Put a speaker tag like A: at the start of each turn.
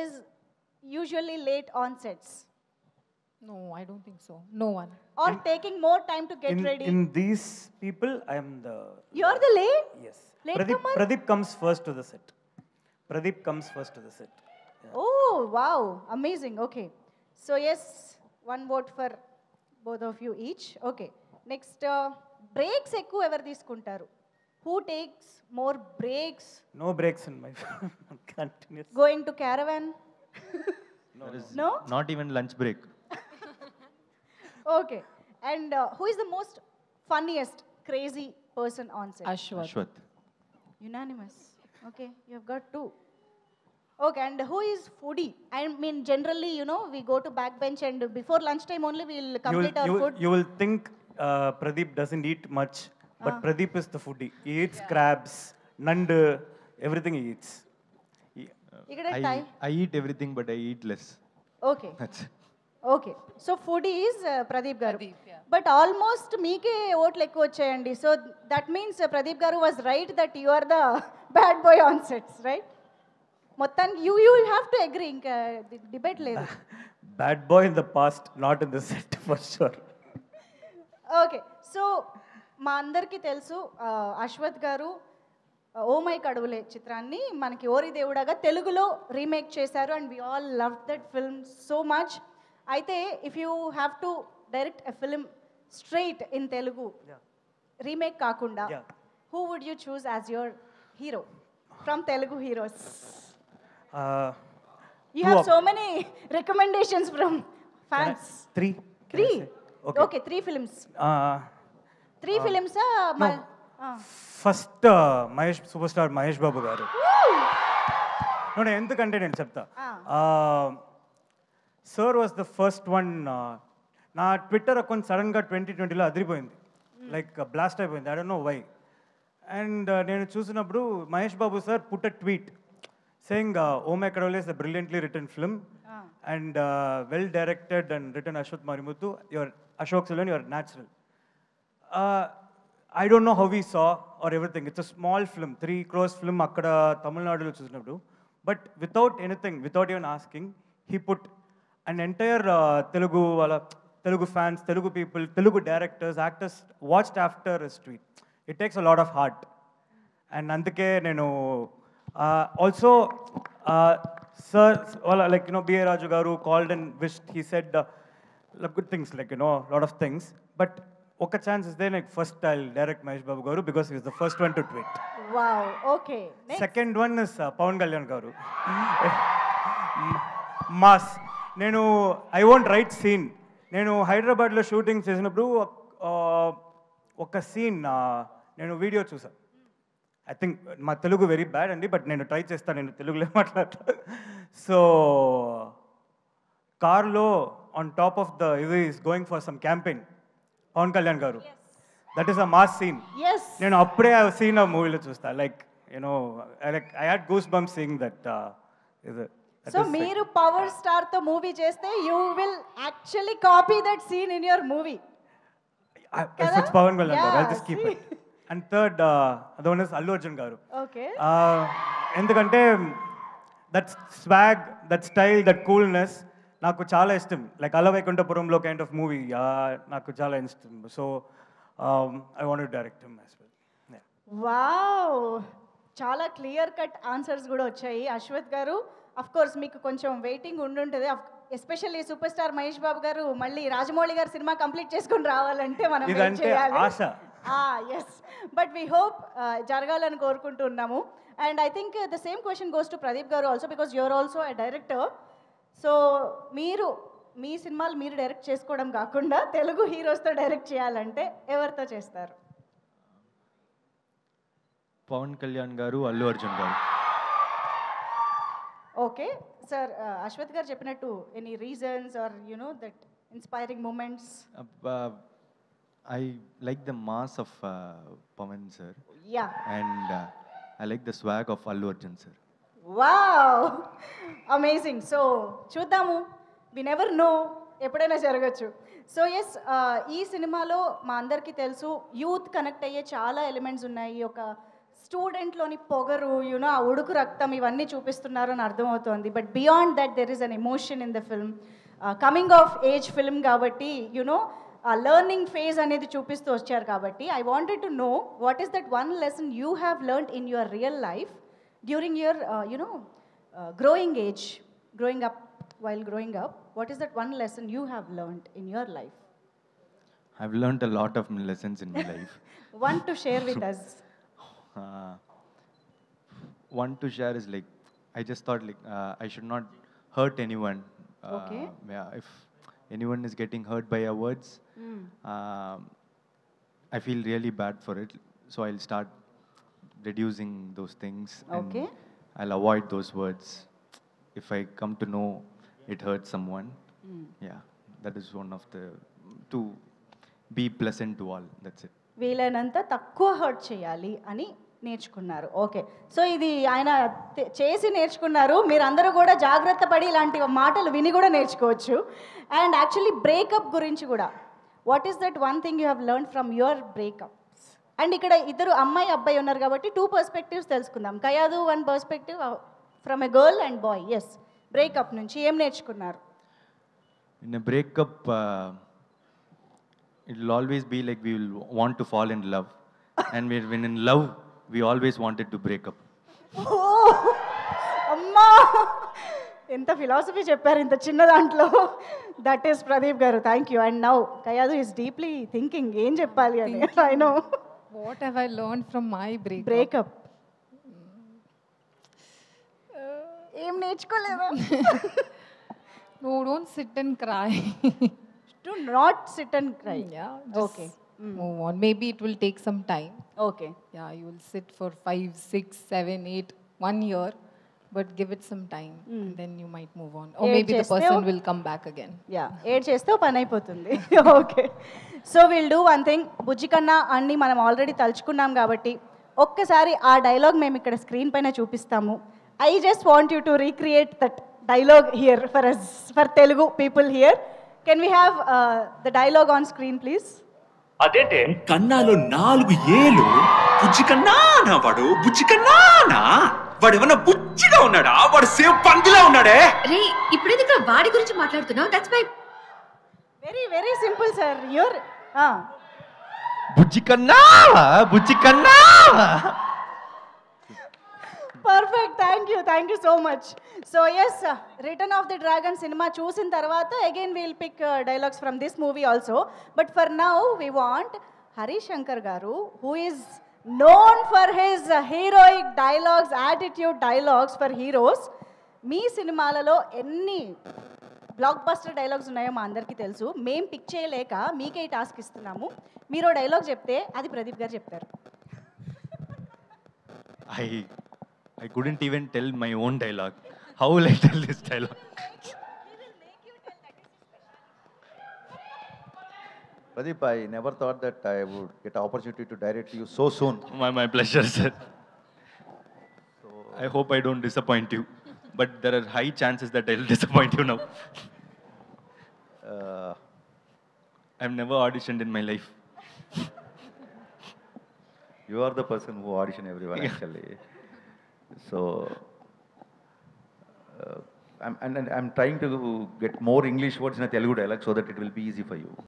A: is usually late on sets
B: No, I don't think so. No one.
A: or taking more time to get ready?
C: In these people, I am the.
A: You're the late?
C: Yes.
A: Latecomer?
C: Pradeep comes first to the set. Pradeep comes first to the set. Yeah.
A: Oh, wow. Amazing. Okay. So, yes, one vote for both of you each. Okay. Next, breaks ఎక్కువ ఎవరు తీసుకుంటారు? Who takes more breaks?
C: No breaks in my continuous.
A: Going to caravan?
D: There is
A: No?
D: not even lunch break.
A: Okay. And who is the most funniest, crazy person on set?
B: Ashwath.
D: Ashwath.
A: Unanimous. Okay, you have got two. Okay, and who is foodie? I mean, generally, you know, we go to backbench and before lunchtime only we'll complete our food.
C: You will think Pradeep doesn't eat much, but Pradeep is the foodie. He eats crabs, nandu, everything he eats.
A: ఇక్కడ tie.
D: I eat everything, but I eat less.
A: Okay,
D: That's it.
A: okay. So foodie is Pradeep garu.
B: Pradeep, yeah.
A: But almost మీకే ఓట్లు ఎక్కువ వచ్చాయండి. So that means Pradeep garu was right that you are the bad boy on sets, right? మొత్తానికి you will have to agree, ఇంకా debate లేదు.
C: Bad boy in the past, not in the set for sure.
A: Okay so మా అందరికీ తెలుసు అశ్వత్ గారు oh my Kadavule చిత్రాన్ని మనకి ఓరి దేవుడగా తెలుగులో రీమేక్ చేశారు and we all love that film so much. అయితే if you have to direct a film straight in Telugu remake కాకుండా
C: Yeah.
A: Who would you choose as your hero from Telugu heroes? You have so many recommendations from fans.
C: Three. Can I
A: three
C: say? Okay.
A: Okay three films.
C: Uh,
A: three ఫిలిమ్సా?
C: First Mahesh super star Mahesh Babu garu. No, ఎందుకంటే నేను చెప్తా. Sir was the first one. నా Twitter account సడన్గా 2020లో అదిరిపోయింది, like blast అయిపోయింది. I don't know why. And నేను చూసినప్పుడు Mahesh Babu sir put a tweet saying oh my Kadavule is a brilliantly written film and well directed and written Ashwath Marimuthu, your Ashok Selvan, your natural. I don't know how we saw or everything. It's a small film, 3 crores film akkada Tamil Nadu lo chusinapudu. But without anything, without even asking, he put an entire Telugu fans, Telugu people, Telugu directors, actors watched after his tweet. It takes a lot of heart. And అందుకే నేను also sir, like, you know, B.A. Raju garu called and wished. He said good things, like, you know, a lot of things. But ఒక chance is they, like, first I'll direct Mahesh Babu garu because he is the first one to tweet.
A: Wow, okay. Next.
C: Second one is Pawan Kalyan garu. Mass. నేను I won't right scene. నేను హైదరాబాద్లో shooting చేసినప్పుడు ఒక scene నేను video చూసా. I think మా Telugu very bad అండి, but నేను ట్రై చేస్తాను, నేను తెలుగులో మాట్లాడతా. సో కార్లో ఆన్ టాప్ ఆఫ్ ద ఇది is going for some campaign, Pawan Kalyan garu. That is a mass scene.
A: Yes.
C: నేను అప్పుడే ఆ సీన్ ఆ మూవీలో చూస్తా, like, you know, like I had goose bumps seeing that.
A: So మీరు పవర్ స్టార్ తో మూవీ చేస్తే you will actually copy that scene in your movie.
C: If it's Pawan Kalyan garu, I'll just keep it. And third, the one is Allu Arjun garu.
A: Okay.
C: ఎందుకంటే that swag, that style, that coolness నాకు చాలా ఇష్టం. Like అల వైకుంఠపురంలో kind of movie నాకు చాలా ఇష్టం. So I want to direct him as well.
A: Wow, చాలా clear cut answers కూడా వచ్చాయి అశ్వత్ గారు. అఫ్ కోర్స్ మీకు కొంచెం వెయిటింగ్ ఉండుంటుంది, especially super star Mahesh Babu garu మళ్ళీ రాజమౌళి గారు సినిమా కంప్లీట్ చేసుకుని రావాలంటే మనం వెయిట్
C: ఇదంటే
A: చేయాలి.
C: ఆశ.
A: ఎస్, బట్ వీ హోప్ జరగాలని కోరుకుంటున్నాము. And I think the same question goes to Pradeep garu also, because you are also a director. So మీరు మీ సినిమాలు మీరు డైరెక్ట్ చేసుకోవడం కాకుండా తెలుగు హీరోస్తో డైరెక్ట్ చేయాలంటే ఎవరితో చేస్తారు?
D: పవన్ కళ్యాణ్ గారు, అల్లు అర్జున్ గారు.
A: ఓకే సార్, అశ్వత్ గారు చెప్పినట్టు any reasons or you know that inspiring moments?
D: I like the mass of Pawan sir,
A: yeah.
D: and I like the swag of Allu Arjun sir.
A: Wow, amazing. So చూద్దాము, we never know, ఎప్పుడైనా జరగచ్చు. So yes, ఈ సినిమాలో మా అందరికీ తెలుసు youth connect అయ్యే చాలా ఎలిమెంట్స్ ఉన్నాయి. ఒక స్టూడెంట్లోని పొగరు యూనో ఆ ఉడుకు రక్తం ఇవన్నీ చూపిస్తున్నారు అని అర్థమవుతోంది. But beyond that there is an emotion in the film. Coming of age film కాబట్టి యునో ఆ లెర్నింగ్ ఫేజ్ అనేది చూపిస్తూ వచ్చారు కాబట్టి I wanted to know what is that one lesson you have learned in your real life during your you know growing age, growing up, while growing up, what is that one lesson you have learned in your life?
D: I've learned a lot of lessons in my life.
A: One to share with us.
D: Uh, One to share is like, I just thought like I should not hurt anyone.
A: Okay.
D: Yeah, if anyone is getting hurt by our words, I feel really bad for it. So I'll start reducing those things.
A: Okay.
D: And I'll avoid those words. If I come to know it hurts someone, yeah, that is one of the, to be pleasant to all. That's it.
A: వీలైనంత తక్కువ hurt చేయాలి అని నేర్చుకున్నారు. Okay, so ఇది ఆయన చేసి నేర్చుకున్నారు. మీరందరూ కూడా జాగ్రత్త పడి ఇలాంటి మాటలు విని కూడా నేర్చుకోవచ్చు. అండ్ యాక్చువల్లీ బ్రేకప్ గురించి కూడా, what is that one thing you have learn from your breakup? And ఇక్కడ ఇద్దరు అమ్మాయి అబ్బాయి ఉన్నారు కాబట్టి 2 పర్స్పెక్టివ్స్ తెలుసుకుందాం. కయాదు 1 perspective from a girl and boy. Yes, breakup నుంచి ఏం నేర్చుకున్నారు?
D: In a breakup, it will always be like we will want to fall in love. And when in love, we always wanted to break up.
A: అమ్మా, ఎంత philosophy చెప్పారు ఇంత చిన్న దాంట్లో. That is Pradeep గారు, thank you. And now Kayadu is deeply thinking ఏం చెప్పాలి అని. I know.
B: What have I learned from my breakup?
A: Breakup ఏం నేర్చుకోలేదా?
B: No, don't sit and cry.
A: To not SIT and cry.
B: Yeah, just
A: Okay.
B: move on. Maybe it will take some time.
A: Okay,
B: Yeah, you will sit for 5, 6, 7, 8, 1 year, but give it some time, and then you might move on. Or
A: Age
B: maybe the
A: cheste
B: person
A: o-
B: will come back again.
A: Yeah, add చేస్తే పని అయిపోతుంది. Okay, so will do one thing. Bujji Kanna అన్ని మనం already తలుచుకున్నాం కాబట్టి ఒక్కసారి ఆ dialogue మేము ఇక్కడ స్క్రీన్ పైన చూపిస్తాము. I just want you to recreate that dialogue here for us, for Telugu people here. Can we have the dialogue on screen please?
E: అదేంటే కన్నాలో 4 ఏళ్ళు బుజ్జి కన్నానా వాడు, బుజ్జి కన్నానా వాడు ఏమన్నా బుజ్జిగా ఉన్నాడా? వాడు సేమ్ పందిలా ఉన్నాడే.
F: రే ఇప్పుడెందుకు వాడి గురించి మాట్లాడుతున్నావు? That's my
A: very very simple sir. Your
D: Bujjikanna! Bujjikanna!
A: Perfect, thank you so much. So yes, return of the dragon సినిమా చూసిన తర్వాత again we'll pick dialogues from this movie also. But for now we want Harish Shankar garu, who is known for his heroic dialogues, attitude dialogues for heroes. మీ సినిమాలలో ఎన్ని block buster dialogues ఉన్నాయో మా అందరికీ తెలుసు. మేము పిక్ చేయలేక మీకే టాస్క్ ఇస్తున్నాము. మీరు డైలాగ్ చెప్తే అది ప్రదీప్ గారు చెప్తారు.
D: I couldn't even tell my own dialogue. How will I tell this dialogue?
G: Pradeep, I never thought that I would get opportunity to direct you so soon.
D: My pleasure, sir. I hope I don't disappoint you. But there are high chances that I'll disappoint you now. I've never auditioned in my life.
G: You are the person who audition everyone actually. So, I'm trying to get more English words in a Telugu dialect so that it will be easy for you.